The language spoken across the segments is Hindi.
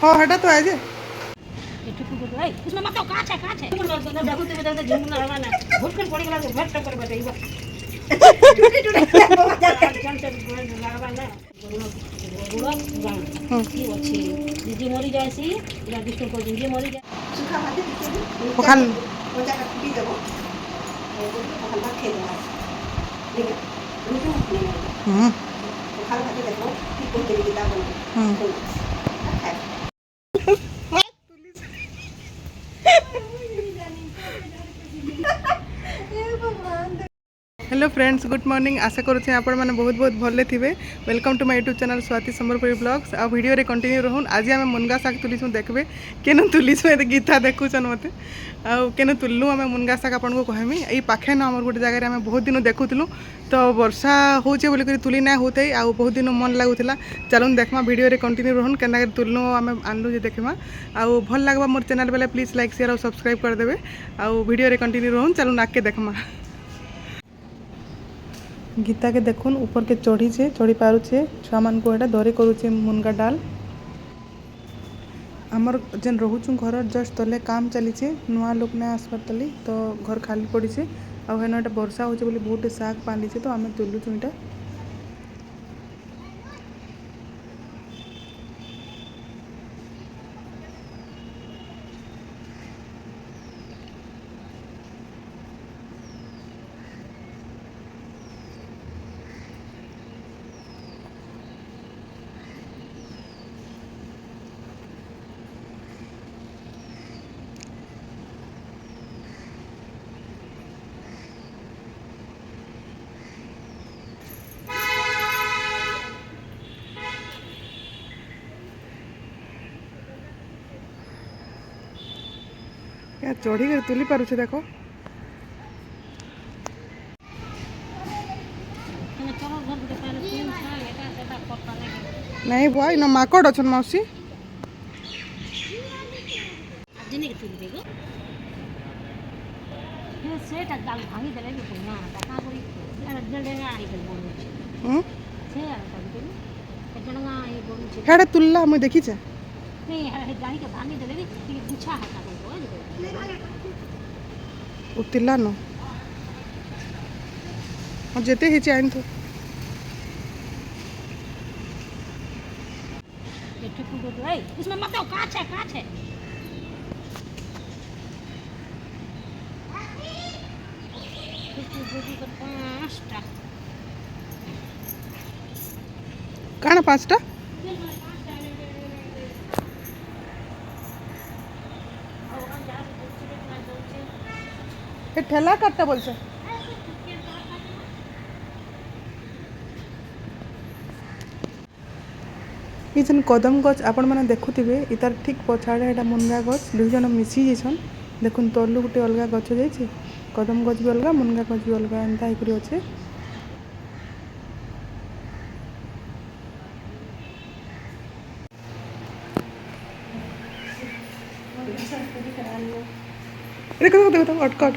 हाँ हेटा तो है जे उसमें मत कांच है देखो तो झूमना हवा ना भूल कर पड़ी गला तो भट कर बताइबा चल चल हवा ना की अच्छी दीदी मरी जायसी या विष्णु को दीदी मरी जाय सुखा भात दीजिए पखाल मजा का पी देबो पखाल भात खेल ठीक है रुको पखाल भात देखो कि कोई तेरी किताब बन हेलो फ्रेंड्स गुड मॉर्निंग आशा करुच्छे आपण मैंने बहुत बहुत भले थे। Welcome to my YouTube channel Swati Sambalpuri blogs आ वीडियो रे कंटिन्यू रहून। आज आम मुनगा शाग तुलीसु देखबे केन तुलीसु ए गीता देखुचन मते केन तुललु आम मुनगा शाग आपन को कहमी ए पाखे न हमर गोटे जगह आम बहुत दिन देखुतलु तो वर्षा होचे बोली करी तुली ना होते आ बहुत दिन मन लागुला। चलून देखमा वीडियो रे कंटिन्यू रहून केना तुलनु आम आनलु जे देखमा आ भल लागबा मोर चैनल बेले प्लीज लाइक शेयर और सब्सक्राइब कर देबे आ वीडियो रे कंटिन्यू रहून। चलून आके देखमा गीता के देखुन ऊपर के चढ़ी पारुछे छुआ मान को एटा धरे करूछे मुनगा डाल आमर जेन रोहुचु घर जस्ट तले काम चली नुआ लोक ने आसबार तली तो घर खाली पड़ी से आ हेन एटा वर्षा होचे बोली बहुत साग पानी तो आम तुलुचु एटा क्या चढ़ी कर तुली पारुछे देखो नहीं बुआ इन माकड़ अच्छन मौसी हेडे तुल्ला मुई देखी छे उतिला न जेते ही चाइन तो उसमें मत कांच है काना पांचटा ठेला काटता बोलছে ये जन कदम गछ आपण मैंने देखुवे इतार ठीक पछाड़े एटा मुनगा गछ दुई जन मिसी जेछन देखुन तलु गोटे अलगा गछ जाइए कदम गछ भी अलगा मुनगा गछ भी अलगा एंता ही अच्छे देखो देखो अटकट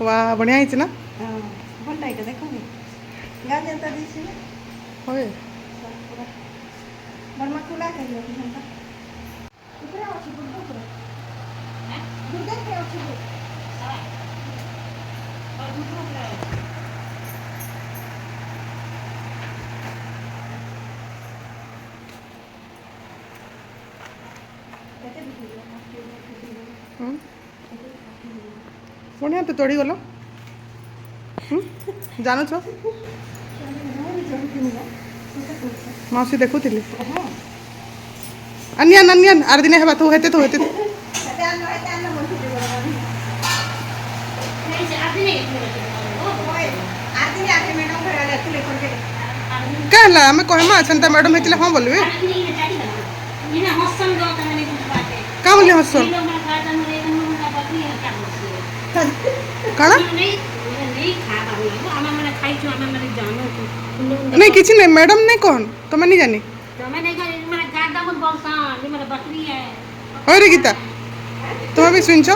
वाह बढ़िया है ना भलटा है देखो गा जनता दिसी होय बर्मा कुला के लियो जनता ऊपर अछि ऊपर दुर्गा के अछि और दूसरा बढ़िया तो चढ़ी गल जान छ मौसी देखुली अनियान अनियान आर दिन हेबा तो हेते कहला हमें कहमा छनता मैडम हेतिले हां बोलबे का बोली हसन काना नहीं किसी नहीं मैडम नहीं कौन तो मैं नहीं जानी अरे गीता तुम भी सुन छो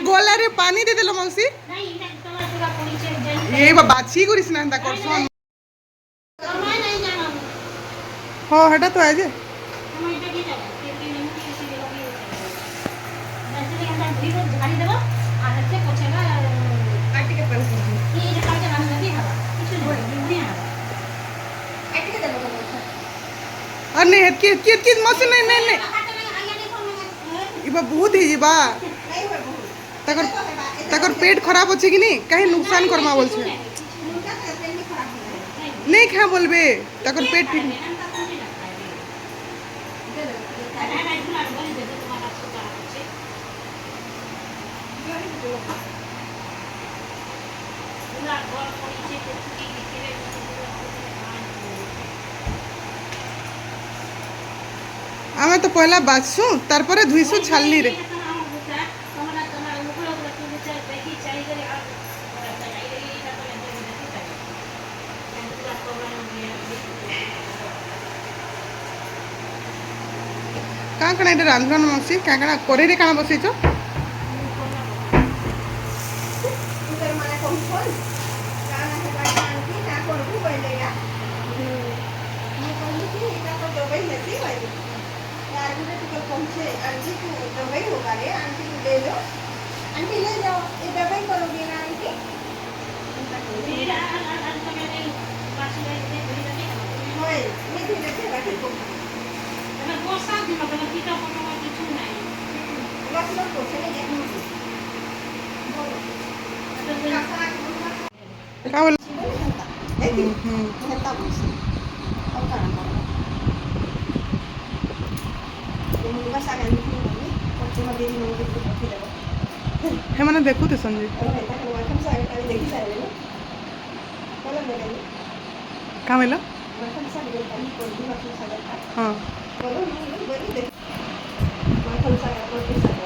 गोला रे पानी दे देलो मौसी ये बाछी करिस ना करसन हां हेटा तो है जे हम इटा की जाओ के नहीं मुझे किसी लोग ये वैसे भी हम धीरे झाड़ी देबो आ हते पोछेला आटी के पानी कर ये जे काटे ना नदी हवा कुछ नहीं हवा आटी के देबो और नहीं हेतकी मौसी नहीं नहीं नहीं काटे नहीं आया नहीं कोन इबा बहुत ही जीवा नहीं होय बहुत तकर तकर पेट खराब अच्छे कि नहीं कहीं नुकसान करमा बोल छे मुनगा से पेट में खराब हो जाए नहीं खा बोलबे तकर पेट ठीक दे दे आमे तो पहला बाछू तार पर धुईसु छालनी रे काँ कणा एटा रांधन मौसी काँ कणा करे रे काଣା बसैछो उधर माने कौन कौन गाना के बात आंटी ना कौन को पहले या मैं कहूँ कि इतना तो दवाई लेती है यार मुझे तो पहुंचे आंटी को दवाई होगा रे आंटी को ले लो आंटी ले जाओ ये दवाई करोगी ना आंटी होय मैं धीरे से रखी को बस लोग को चले गए का बोल हेता बस और करना मुनगा साग आनी थी मम्मी और तुम दीदी मुझे को पठी देबो हे माने देखु ते संजय और हेता को वाकम साग का देखि सारे ना बोला मेरे का मेला वाकम साग के पानी को दी वाकम साग का हां बोलो नहीं बोली देख वाकम साग को के साग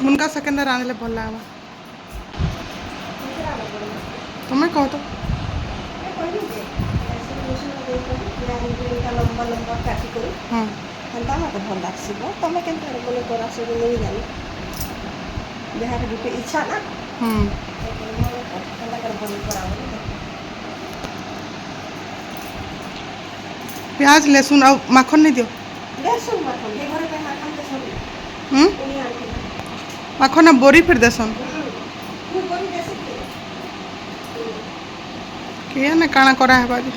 मुनका सेकंड रांधले भल लागबा दूसरा बोलो तुमे कहो तो मैं कहली जे ऐसे मिशन दे को यार इनका लंबा लंबा काटी करू हां हंता मत भल लागसिबो तमे केन बोले करा से नहीं जानी बिहार गुटे इच्छा ना प्याज लहसुन और माखन नहीं दियो माखन ना बोरी फिर देसन किया ने काना करा है बाजी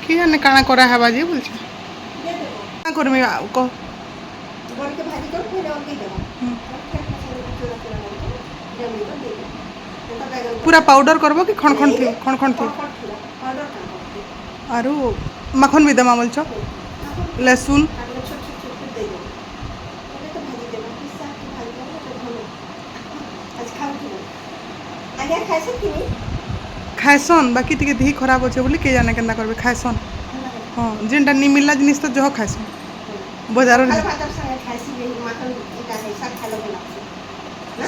किया ने काना करा है बाजी बोल छ का करमी को पूरा पाउडर करबो कि खण खण थी आरु माखन भी दमा बोल छ लहसुन खाएसन बाकी टिके धी खराब होचे बोली के जाने केना करबे खाएसन हां जेनटा नि मिलला जिनिस तो जह खाएसन बाजार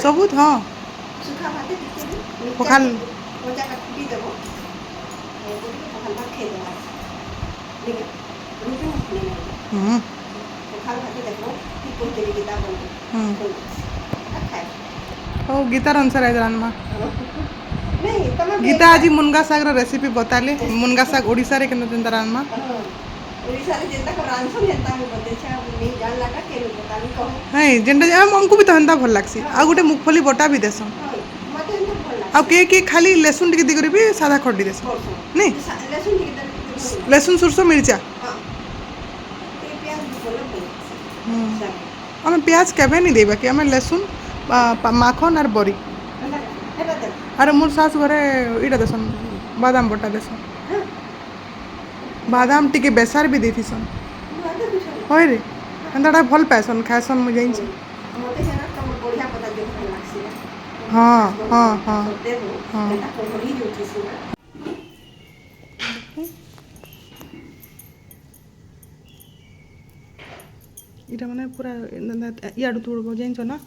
सबूत हाँ पखाल ओ गीतार अनुसार है रानमा गीता आज मुनगा साग रेसिपी बताले मुनगा साग ओडिसा रे केन जेंता रानमा ओडिसा रे जेंता को रांधन जेंता हम बते छ नहीं जानला का के बतानी कहो है जेंटा हमको भी तो हंदा भल लागसी आ गुटे मुगफली बटा भी देसन मते तो भल लाग आ के खाली लहसुन टिके दिगरी भी सादा खड्डी देसन नहीं लहसुन की लहसुन सुरसो मिर्चा हां ते प्याज बोलो पे हमें प्याज केबे नहीं देबा कि हमें लहसुन माखन और बरी अरे मोर सास घरे इटा देसन बादाम बटा देसन बादाम टिके बेसार भी देथिसन होय रे हंदाटा भल पाएसन खाएसन मुझे जाइन छ मोते है ना तुम बढ़िया पता जो भल लागसी हां हां हां दे दो हाँ। बेटा को बड़ी जोटी से ना इटा माने पूरा याडू तुड़बो जाइन छ ना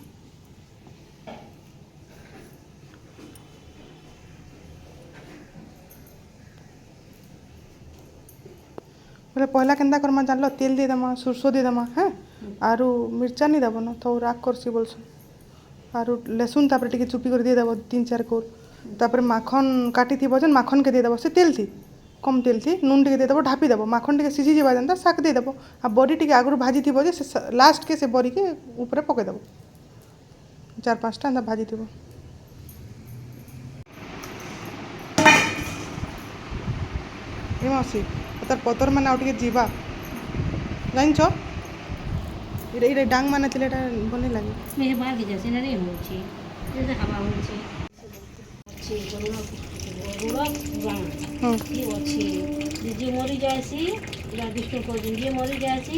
बोले पहला केन्दा करमा जानलो तेल दे दमा सरसों दे दमा हैं आरु मिर्चा नहीं दबो ना तो राग करसी बोलसु आरु लहसुन तापर टिके चुपी कर दे दबो 3-4 कोर तापर माखन काटी थी बजन माखन के दे दबो से तेल थी कम तेल थी नून टे देदेव ढापी देव माखन टे सीझी जावा जेनता शाक देदेव आ बड़ी टे आगु भाजी थी जे लास्ट के से बड़ी के ऊपर पकईदेव 4-5टा एंता भाजी थी ए मासी तार पतर मैंने आउ टे जीवा जान ये डांग माने थिले भल लगे मेरे बाहर की जैसे नहीं होची जैसे हवा होची अच्छी गुड़ा ये अच्छी जे मरी जाएसी या डिस्टो को जे मरी जाएसी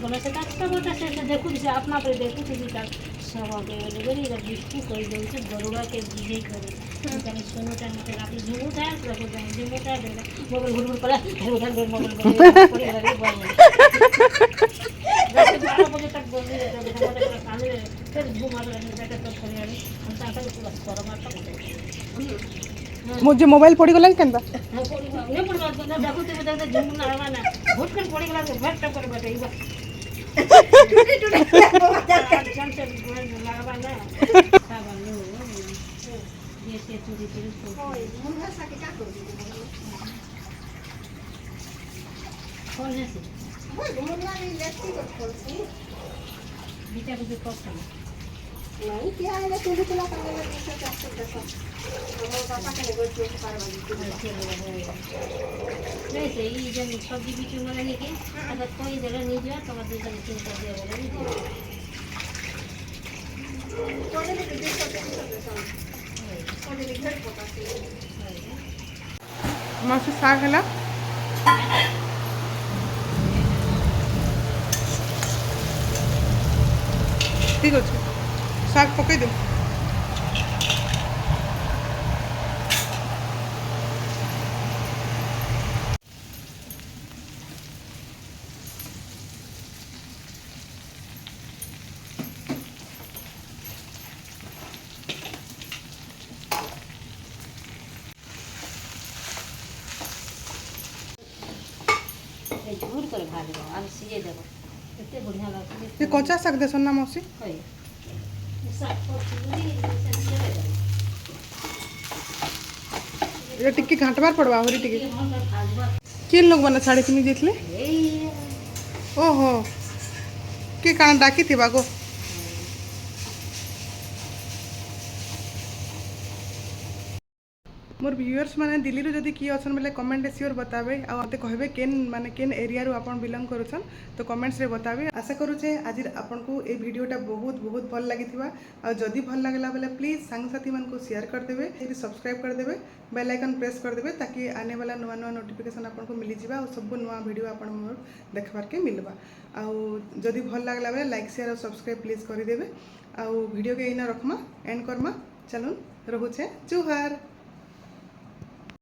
बोला से काटता बोटा से देखु से अपना पर देखु से का सब के गरी का डिस्टो कोई दे से गरुड़ा के जीजे करे कहीं सोनो टाइम पे रात झूठ है तो झूठ है मोबाइल घुर पड़ा उधर मोबाइल पड़े लगे बोल 12 बजे तक बोल रही है हमारे सामने फिर घुमा रहे बेटा तो खड़े हैं हम चाहते हैं पूरा फॉर्मेट मुझे मोबाइल पड़ी गला केनता ये पर बात ना देखो तो देखो झूम ना आवा ना भूत कर पड़ी गला भेट टप कर बैठे इबा चल से लगावा ना साबन लो ये से चूड़ी चूड़ी ओए मुनगा साग के का कर कौन है से ओए मुनगा रे लेती को खोलसी बीटा को कौन नहीं क्या है ना तुम चला कर ले से चाहते देखो हम पापा के गोद में पारवा दी नहीं से ये जब सब्जी बीच में लगे के अगर कोई जगह नहीं दिया तो मत दीजिए चिंता कर दिया बोला नहीं दिया कोने में देखो कोने में घर पका के मासी साग है ठीक अच्छे शाग पकई दे झूर कर भाजबो आ सीजे देबो एते बढ़िया लागते ये कच्चा शाग देसन ना मौसी है साग को चूड़ी से सीजे देबो ये टिक्की घाटबार पड़वा होरी टिक्की हम भाजबो किन लोग बना साड़ी पिनी जेतले ए ओहो के कान डाकी थी बागो मोर व्यूअर्स माने दिल्ली रो जदी की अछन बेले कमेंट सियोर बताबे आ मते कहबे केन माने केन एरिया रो आपण बिलोंग करूछन तो कमेंट्स रे बताबे आशा करूछे आज आपन को ए वीडियोटा बहुत बहुत भल लागिथिबा आ जदी भल लागला बेले प्लीज संग साथी मन को शेयर कर देबे फिर सब्सक्राइब कर देबे बेल आइकन प्रेस कर देबे ताकि आने वाला नुवा नुवा नोटिफिकेशन आपन को मिली जिबा और सब नुवा वीडियो आपन मोर देखबार के मिलबा आ जदी भल लागला बेले लाइक शेयर और सब्सक्राइब प्लीज कर देबे आ वीडियो के इना रखमा एंड करमा चलून रहुछे जुहार।